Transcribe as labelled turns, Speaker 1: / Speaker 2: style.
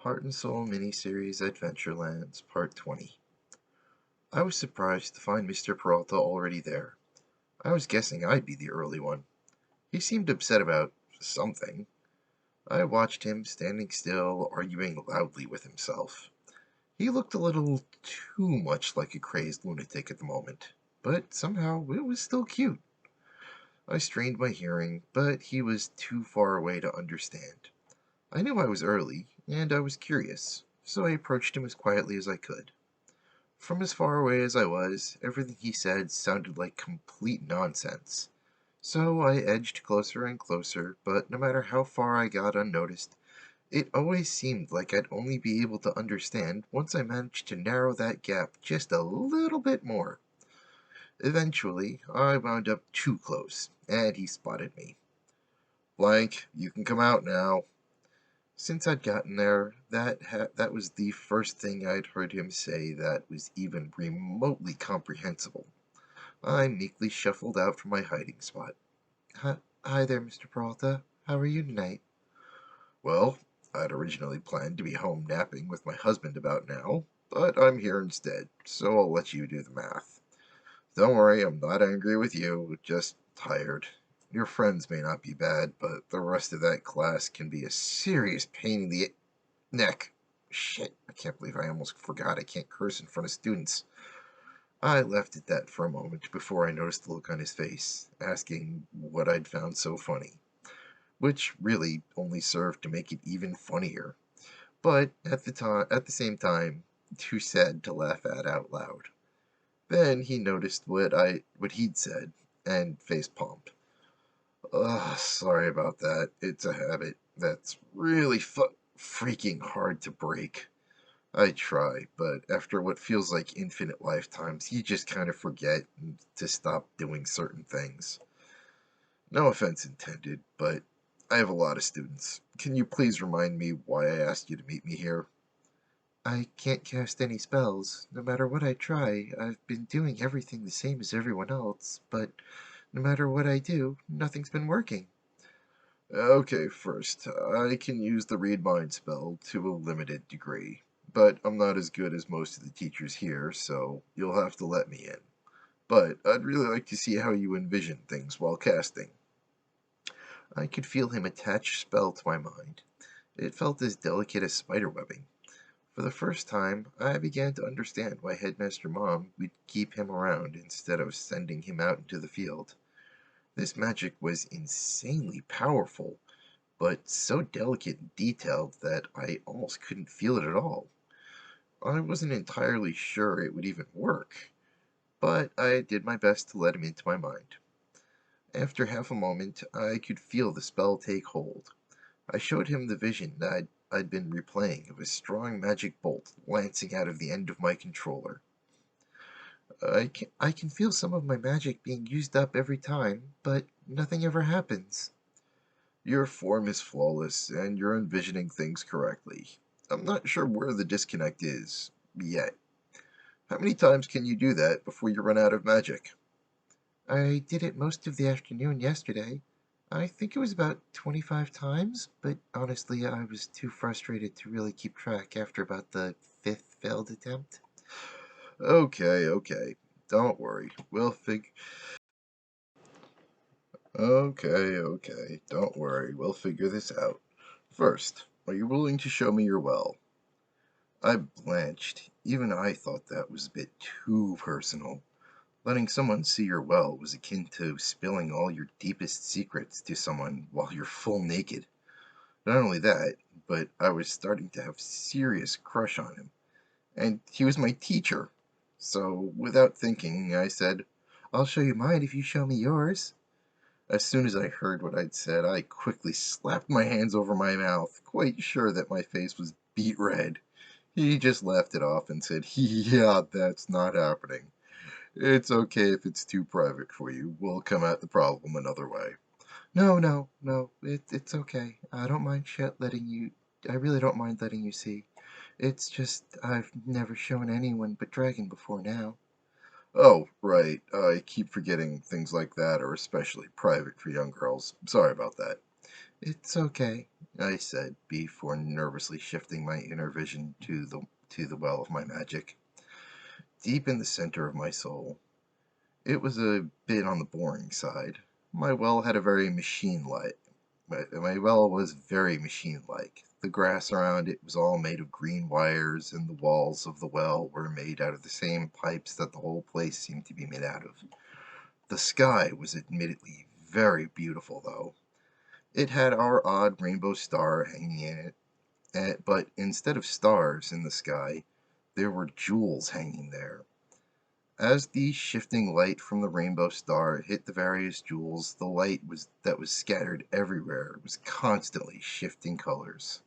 Speaker 1: Heart and Soul miniseries Adventurelands Part 20. I was surprised to find Mr. Peralta already there. I was guessing I'd be the early one. He seemed upset about something. I watched him standing still, arguing loudly with himself. He looked a little too much like a crazed lunatic at the moment, but somehow it was still cute. I strained my hearing, but he was too far away to understand. I knew I was early, and I was curious, so I approached him as quietly as I could. From as far away as I was, everything he said sounded like complete nonsense. So I edged closer and closer, but no matter how far I got unnoticed, it always seemed like I'd only be able to understand once I managed to narrow that gap just a little bit more. Eventually, I wound up too close, and he spotted me. "Blank, you can come out now." Since I'd gotten there, that was the first thing I'd heard him say that was even remotely comprehensible. I meekly shuffled out from my hiding spot. Hi there, Mr. Peralta. How are you tonight?" "Well, I'd originally planned to be home napping with my husband about now, but I'm here instead, so I'll let you do the math. Don't worry, I'm not angry with you, just tired. Your friends may not be bad, but the rest of that class can be a serious pain in the neck. Shit, I can't believe I almost forgot I can't curse in front of students." I left at that for a moment before I noticed the look on his face, asking what I'd found so funny, which really only served to make it even funnier, but at the same time, too sad to laugh at out loud. Then he noticed what he'd said and face palmed. "Ugh, sorry about that. It's a habit that's really freaking hard to break. I try, but after what feels like infinite lifetimes, you just kind of forget to stop doing certain things. No offense intended, but I have a lot of students. Can you please remind me why I asked you to meet me here?" "I can't cast any spells. No matter what I try, I've been doing everything the same as everyone else, but no matter what I do, nothing's been working." "Okay, first, I can use the Read Mind spell to a limited degree, but I'm not as good as most of the teachers here, so you'll have to let me in. But I'd really like to see how you envision things while casting." I could feel him attach spell to my mind. It felt as delicate as spiderwebbing. For the first time, I began to understand why Headmaster Mom would keep him around instead of sending him out into the field. This magic was insanely powerful, but so delicate and detailed that I almost couldn't feel it at all. I wasn't entirely sure it would even work, but I did my best to let him into my mind. After half a moment, I could feel the spell take hold. I showed him the vision that I'd been replaying of a strong magic bolt lancing out of the end of my controller. I can feel some of my magic being used up every time, but nothing ever happens."
Speaker 2: Your form is flawless, and you're envisioning things correctly. I'm not sure where the disconnect is, yet. How many times can you do that before you run out of magic?
Speaker 1: I did it most of the afternoon yesterday. I think it was about 25 times, but honestly, I was too frustrated to really keep track after about the fifth failed attempt.
Speaker 2: Okay. Don't worry. Okay. Don't worry. We'll figure this out. First, are you willing to show me your well? I blanched. Even I thought that was a bit too personal. Letting someone see your well was akin to spilling all your deepest secrets to someone while you're full naked. Not only that, but I was starting to have serious crush on him, and he was my teacher. So, without thinking, I said,
Speaker 1: "I'll show you mine if you show me yours."
Speaker 2: as soon as I heard what I'd said, I quickly slapped my hands over my mouth, quite sure that my face was beet red. He just laughed it off and said, "Yeah, that's not happening. It's okay if it's too private for you. We'll come at the problem another way."
Speaker 1: No. It's okay. I don't mind letting you. I really don't mind letting you see. It's just I've never shown anyone but Dragon before now.
Speaker 2: Oh, right. I keep forgetting things like that are especially private for young girls. Sorry about that.
Speaker 1: It's okay. I said, before nervously shifting my inner vision to the well of my magic. Deep in the center of my soul, it was a bit on the boring side. My well had a very machine-like. My well was very machine-like. The grass around it was all made of green wires, and the walls of the well were made out of the same pipes that the whole place seemed to be made out of. The sky was admittedly very beautiful, though. It had our odd rainbow star hanging in it, but instead of stars in the sky, there were jewels hanging there. As the shifting light from the rainbow star hit the various jewels, the light that was scattered everywhere was constantly shifting colors.